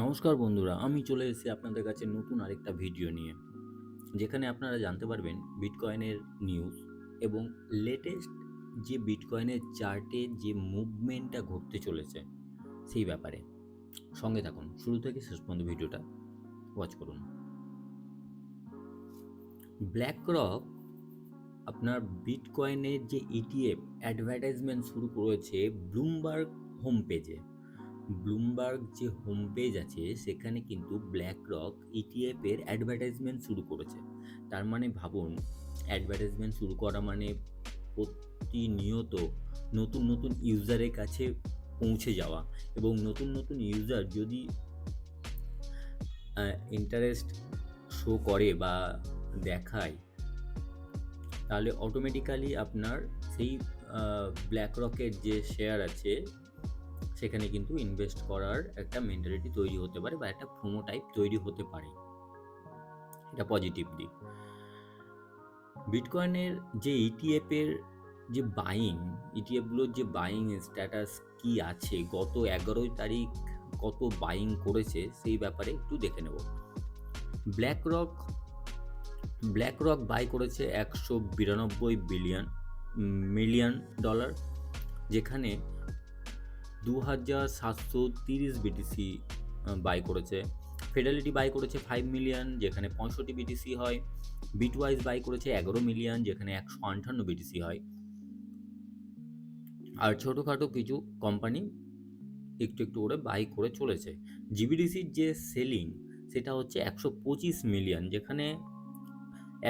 নমস্কার বন্ধুরা, আমি চলে এসেছি আপনাদের কাছে নতুন আরেকটা ভিডিও নিয়ে, যেখানে আপনারা জানতে পারবেন বিটকয়েনের নিউজ এবং লেটেস্ট যে বিটকয়েনের চার্টে যে মুভমেন্টটা ঘটতে চলেছে সেই ব্যাপারে। সঙ্গে থাকুন, শুরু থেকে শেষ পর্যন্ত ভিডিওটা ওয়াচ করুন। ব্ল্যাক রক আপনার বিটকয়েনের যে ইটিএফ অ্যাডভার্টাইজমেন্ট শুরু করেছে ব্লুমবার্গ হোম পেজে। ব্লুমবার্গ যে হোম পেজ আছে সেখানে কিন্তু ব্ল্যাক রক ইটিএফ এর অ্যাডভার্টাইজমেন্ট শুরু করেছে। তার মানে ভাবুন, অ্যাডভার্টাইজমেন্ট শুরু করা মানে প্রতিনিয়ত নতুন নতুন ইউজারের কাছে পৌঁছে যাওয়া, এবং নতুন নতুন ইউজার যদি ইন্টারেস্ট শো করে বা দেখায়, তাহলে অটোমেটিক্যালি আপনার সেই ব্ল্যাক রকের যে শেয়ার আছে সেখানে কিন্তু ইনভেস্ট করার একটা মেন্টালিটি তৈরি হতে পারে বা একটা প্রোমো টাইপ তৈরি হতে পারে। এটা পজিটিভ দিক। বিটকয়েনের যে ইটিএফ এর যে বাইং, ইটিএফগুলোর যে বাইং স্ট্যাটাস কি আছে, গত 11 তারিখ কত বাইং করেছে সেই ব্যাপারে একটু দেখে নেব। ব্ল্যাক রক বাই করেছে 192 মিলিয়ন ডলার, যেখানে 2730 বিটিসি বাই করেছে। ফেডালিটি বাই করেছে 5 মিলিয়ন, যেখানে 65 বিটিসি হয়। বিটওয়াইজ বাই করেছে 11 মিলিয়ন, যেখানে 158 বিটিসি হয়। আর ছোটোখাটো কিছু কোম্পানি একটু একটু করে বাই করে চলেছে। জিবিডিসির যে সেলিং সেটা হচ্ছে 125 মিলিয়ন, যেখানে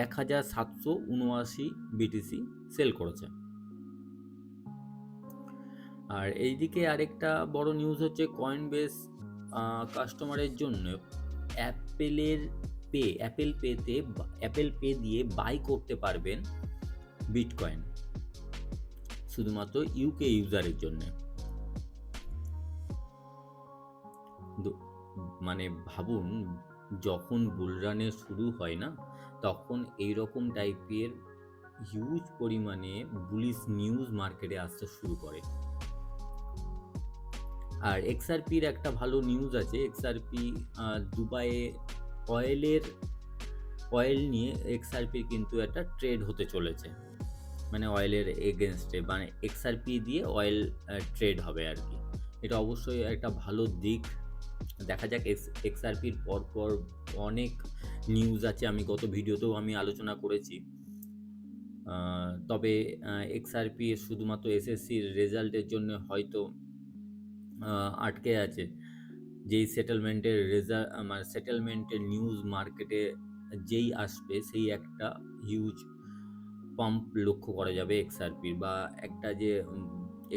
1779 বিটিসি সেল করেছে। আর এইদিকে আরেকটা বড় নিউজ হচ্ছে কয়েনবেস কাস্টমারের জন্য অ্যাপেল পে দিয়ে বাই করতে পারবেন বিটকয়েন, শুধুমাত্র ইউকে ইউজারের জন্য। মানে ভাবুন, যখন বুলরানের শুরু হয় না, তখন এইরকম টাইপের হিউজ পরিমাণে বুলিশ নিউজ মার্কেটে আসতে শুরু করে। আর এক্সআরপির একটা ভালো নিউজ আছে। এক্সআরপি দুবাইয়ে অয়েল নিয়ে এক্সআরপির কিন্তু একটা ট্রেড হতে চলেছে, মানে অয়েলের এগেনস্টে, মানে এক্সআরপি দিয়ে অয়েল ট্রেড হবে আর কি। এটা অবশ্যই একটা ভালো দিক। দেখা যাক। এক্সআরপির পরপর অনেক নিউজ আছে, আমি গত ভিডিওতেও আমি আলোচনা করেছি। তবে এক্সআরপি শুধুমাত্র এসএসসির রেজাল্টের জন্য হয়তো আটকে আছে। যেই সেটেলমেন্টের নিউজ মার্কেটে যেই আসবে, সেই একটা হিউজ পাম্প লক্ষ্য করা যাবে এক্সআরপির, বা একটা যে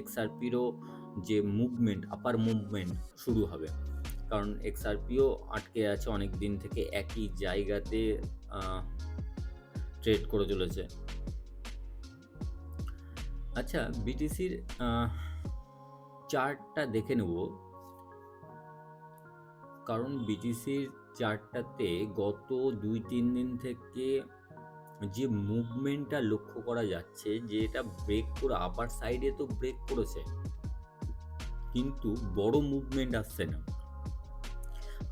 এক্সআরপিরও যে আপার মুভমেন্ট শুরু হবে। কারণ এক্সআরপিও আটকে আছে অনেক দিন থেকে, একই জায়গাতে ট্রেড করে চলেছে। আচ্ছা, বিটিসির চার্টটা দেখে নেব, কারণ বিটিসির চার্টটাতে গত 2-3 দিন থেকে যে মুভমেন্টটা লক্ষ্য করা যাচ্ছে, যে এটা ব্রেক করে আপার সাইডে তো ব্রেক করেছে, কিন্তু বড় মুভমেন্ট আসছে না।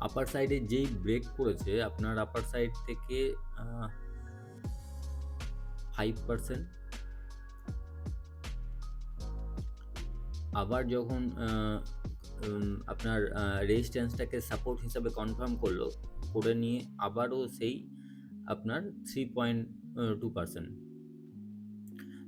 আপার সাইডে যেই ব্রেক করেছে, আপনার আপার সাইড থেকে 5%, আবার যখন আপনার রেজিস্ট্যান্সটাকে সাপোর্ট হিসাবে কনফার্ম করে নিয়ে আবারও সেই আপনার 3.2%।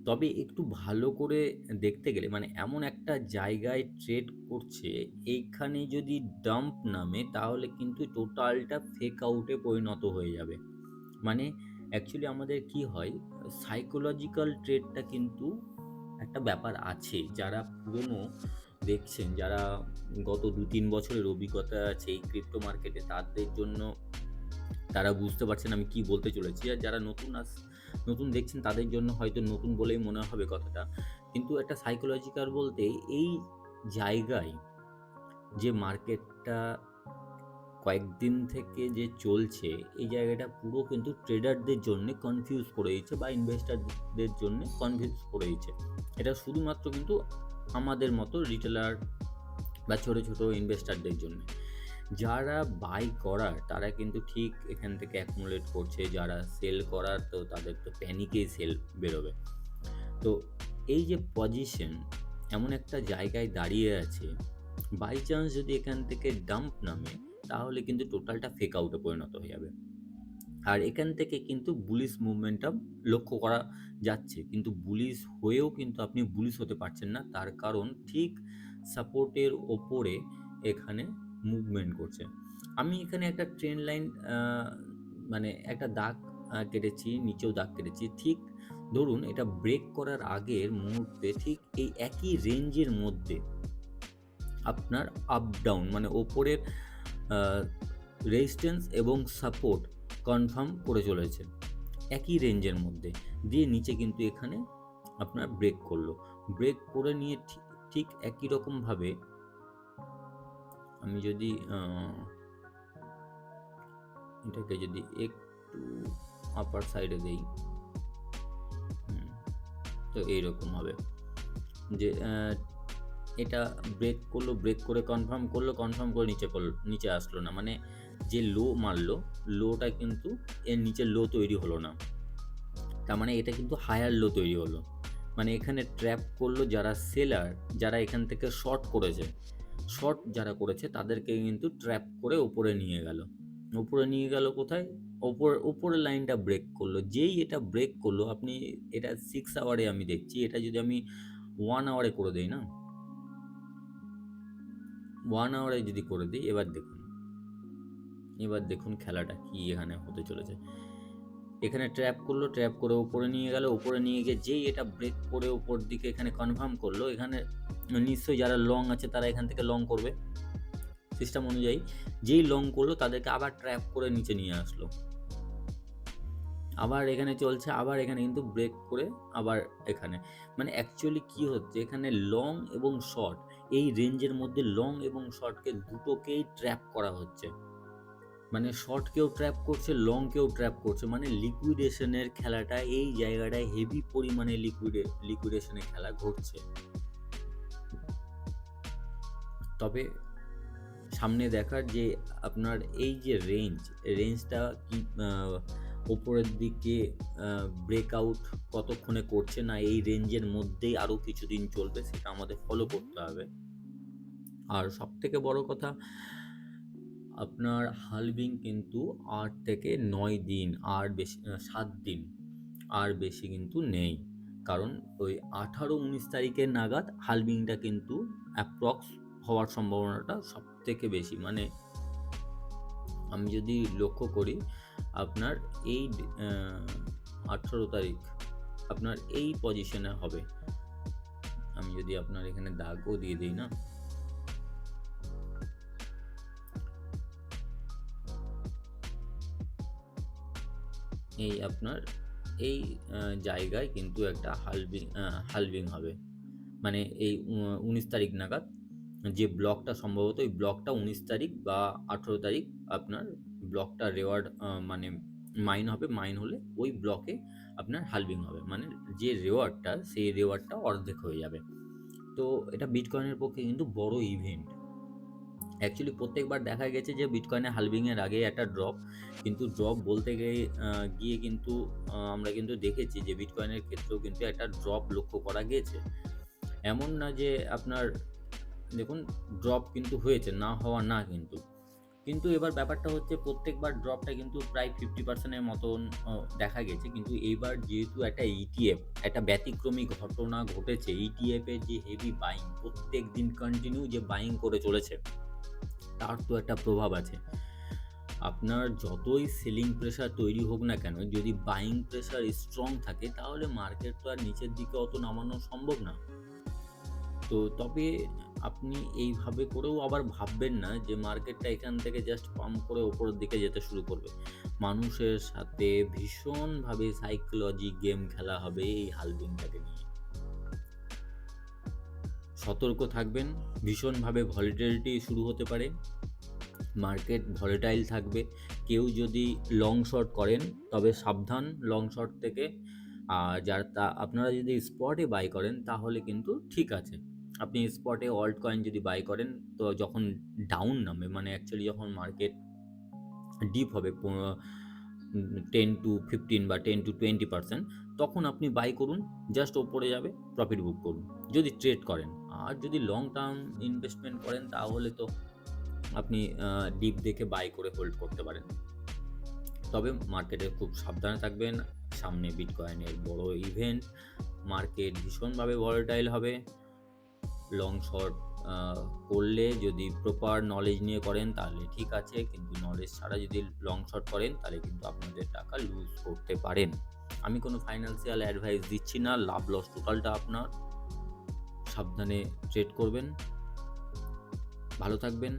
তবে একটু ভালো করে দেখতে গেলে, মানে এমন একটা জায়গায় ট্রেড করছে, এইখানে যদি ডাম্প নামে তাহলে কিন্তু টোটালটা ফেক আউটে পরিণত হয়ে যাবে। মানে অ্যাকচুয়ালি আমাদের কি হয়, সাইকোলজিক্যাল ট্রেডটা কিন্তু একটা ব্যাপার আছে। যারা পুরনো দেখছেন, যারা গত 2-3 বছরের অভিজ্ঞতা আছে এই ক্রিপ্টো মার্কেটে, তাদের জন্য তারা বুঝতে পারছেন আমি কি বলতে চলেছি। আর যারা নতুন দেখছেন, তাদের জন্য হয়তো নতুন বলেই মনে হবে কথাটা, কিন্তু একটা সাইকোলজিক্যাল বলতে এই জায়গায় যে মার্কেটটা কয়েকদিন থেকে যে চলছে, এই জায়গাটা পুরো কিন্তু ট্রেডারদের জন্য কনফিউজ করে দিচ্ছে, বা ইনভেস্টারদের জন্য কনফিউজ করে দিচ্ছে। এটা শুধুমাত্র কিন্তু আমাদের মতো রিটেলার বা ছোটো ছোটো ইনভেস্টারদের জন্য। যারা বাই করার তারা কিন্তু ঠিক এখান থেকে অ্যাকুমুলেট করছে, যারা সেল করার তো তাদের তো প্যানিকেই সেল বেরোবে। তো এই যে পজিশন এমন একটা জায়গায় দাঁড়িয়ে আছে, বাই চান্স যদি এখান থেকে ডাম্প নামে তাহলে কিন্তু টোটালটা ফেক আউটে পরিণত হয়ে যাবে। আর এখান থেকে কিন্তু বুলিশ মুভমেন্টটা লক্ষ্য করা যাচ্ছে, কিন্তু বুলিশ হয়েও কিন্তু আপনি বুলিশ হতে পারছেন না, তার কারণ ঠিক সাপোর্টের ওপরে এখানে মুভমেন্ট করছে। আমি এখানে একটা ট্রেন্ড লাইন মানে একটা দাগ কেটেছি, নিচেও দাগ কেটেছি। ঠিক ধরুন এটা ব্রেক করার আগের মুহূর্তে ঠিক এই একই রেঞ্জের মধ্যে আপনার আপ ডাউন মানে ওপরের রেজিস্ট্যান্স এবং সাপোর্ট কনফার্ম করে চলেছে একই রেঞ্জের মধ্যে, দিয়ে নিচে কিন্তু এখানে আপনার ব্রেক করলো। ব্রেক করে নিয়ে ঠিক একই রকমভাবে আমি যদি এটাকে যদি একটু আপার সাইডে দেই, তো এইরকম হবে যে এটা ব্রেক করলো, ব্রেক করে কনফার্ম করলো, কনফার্ম করে নিচে আসলো না, মানে যে লো মারলো লোটা কিন্তু এর নিচে লো তৈরি হলো না, তার মানে এটা কিন্তু হায়ার লো তৈরি হলো। মানে এখানে ট্র্যাপ করলো যারা সেলার, যারা এখান থেকে শর্ট যারা করেছে তাদেরকে কিন্তু ট্র্যাপ করে ওপরে নিয়ে গেল। কোথায়? ওপরের লাইনটা ব্রেক করলো। যেই এটা ব্রেক করলো, আপনি এটা 6 আওয়ারে আমি দেখছি, এটা যদি আমি 1 আওয়ারে করে দিই না, 1 আওয়ারে যদি করে দিই, এবার দেখুন খেলাটা কি এখানে হতে চলেছে। এখানে ট্র্যাপ করলো, ট্র্যাপ করে ওপরে নিয়ে গেল, ওপরে নিয়ে গিয়ে যেই এটা ব্রেক করে ওপর দিকে এখানে কনফার্ম করলো, এখানে নিশ্চয়ই যারা লং আছে তারা এখান থেকে লং করবে সিস্টেম অনুযায়ী। যেই লং করলো তাদেরকে আবার ট্র্যাপ করে নিচে নিয়ে আসলো, আবার এখানে চলছে, আবার এখানে কিন্তু ব্রেক করে আবার এখানে, মানে অ্যাকচুয়ালি কি হচ্ছে এখানে লং এবং শর্ট এই রেঞ্জের মধ্যে লং এবং শর্টকে দুটোকেই ট্র্যাপ করা হচ্ছে, মানে শর্টকেও ট্র্যাপ করছে, লংকেও ট্র্যাপ করছে, মানে লিকুইডেশনের খেলাটা এই জায়গাটায় হেভি পরিমাণে লিকুইডেশনের খেলা ঘটছে। তবে সামনে দেখার যে আপনার এই যে রেঞ্জটা কি ওপরের দিকে ব্রেকআউট কতক্ষণে করছে, না এই রেঞ্জের মধ্যেই আরও কিছুদিন চলবে, সেটা আমাদের ফলো করতে হবে। আর সব থেকে বড় কথা, আপনার হালভিং কিন্তু 8 থেকে 9 দিন, আর বেশি 7 দিন, আর বেশি কিন্তু নেই। কারণ ওই 18-19 তারিখের নাগাদ হালভিংটা কিন্তু অ্যাপ্রক্স হওয়ার সম্ভাবনাটা সব থেকে বেশি। মানে আমি যদি লক্ষ্য করি আপনার এই 18 তারিখ আপনার এই পজিশনে হবে। আমি যদি আপনার এখানে দাগও দিয়ে দিই না, এই আপনার এই জায়গায় কিন্তু একটা হালভিং হবে, মানে এই 19 তারিখ নাগাদ যে ব্লকটা, সম্ভবত ওই ব্লকটা 19 তারিখ বা 18 তারিখ আপনার ব্লকটা রেওয়ার্ড মানে মাইন হবে, মাইন হলে ওই ব্লকে আপনার হালভিং হবে, মানে যে রেওয়ার্ডটা সেই রেওয়ার্ডটা অর্ধেক হয়ে যাবে। তো এটা বিটকয়েনের পক্ষে কিন্তু বড় ইভেন্ট। অ্যাকচুয়ালি প্রত্যেকবার দেখা গেছে যে বিটকয়েনের হালভিংয়ের আগে একটা ড্রপ, কিন্তু ড্রপ বলতে গিয়ে কিন্তু আমরা কিন্তু দেখেছি যে বিটকয়েনের ক্ষেত্রেও কিন্তু একটা ড্রপ লক্ষ্য করা গিয়েছে। এমন না যে আপনার দেখুন ড্রপ কিন্তু হয়েছে, না হওয়া না, কিন্তু এবার ব্যাপারটা হচ্ছে প্রত্যেকবার ড্রপটা কিন্তু প্রায় 50%-এর মতন দেখা গেছে, কিন্তু এইবার যেহেতু একটা ইটিএফ, একটা ব্যতিক্রমী ঘটনা ঘটেছে, ইটিএফের যে হেভি বাইং, প্রত্যেক দিন কন্টিনিউ যে বাইং করে চলেছে, তার তো একটা প্রভাব আছে। আপনার যতই সেলিং প্রেশার তৈরি হোক না কেন, যদি বাইং প্রেশার স্ট্রং থাকে তাহলে মার্কেট তো আর নিচের দিকে অত নামানো সম্ভব না। তো তবে আপনি এইভাবে করেও আবার ভাববেন না যে মার্কেটটা এখান থেকে জাস্ট পাম্প করে ওপরের দিকে যেতে শুরু করবে। মানুষের সাথে ভীষণভাবে সাইকোলজি গেম খেলা হবে এই হালভিংটাকে নিয়ে। সতর্ক থাকবেন, ভীষণভাবে ভলিটিলিটি শুরু হতে পারে, মার্কেট ভলেটাইল থাকবে। কেউ যদি লং শর্ট করেন তবে সাবধান লং শর্ট থেকে, আর আপনারা যদি স্পটে বাই করেন তাহলে কিন্তু ঠিক আছে। আপনি স্পটে অল্ট কয়েন যদি বাই করেন, তো যখন ডাউন নামে, মানে অ্যাকচুয়ালি যখন মার্কেট ডিপ হবে 10 to 15 বা 10 to 20%, তখন আপনি বাই করুন, জাস্ট ওপরে যাবে, প্রফিট বুক করুন যদি ট্রেড করেন। আর যদি লং টার্ম ইনভেস্টমেন্ট করেন তাহলে তো আপনি ডিপ দেখে বাই করে হোল্ড করতে পারেন। তবে মার্কেটে খুব সাবধানে থাকবেন, সামনে বিটকয়েনের বড় ইভেন্ট, মার্কেট ভীষণভাবে ভলাটাইল হবে। লং শর্ট করলে যদি প্রপার নলেজ নিয়ে করেন তাহলে ঠিক আছে, কিন্তু নলেজ ছাড়া যদি লং শর্ট করেন তাহলে কিন্তু আপনাদের টাকা লুজ করতে পারেন। আমি কোনো ফাইন্যান্সিয়াল অ্যাডভাইস দিচ্ছি না, লাভ লস টোটালটা আপনার। সাবধানে ট্রেড করবেন, ভালো থাকবেন।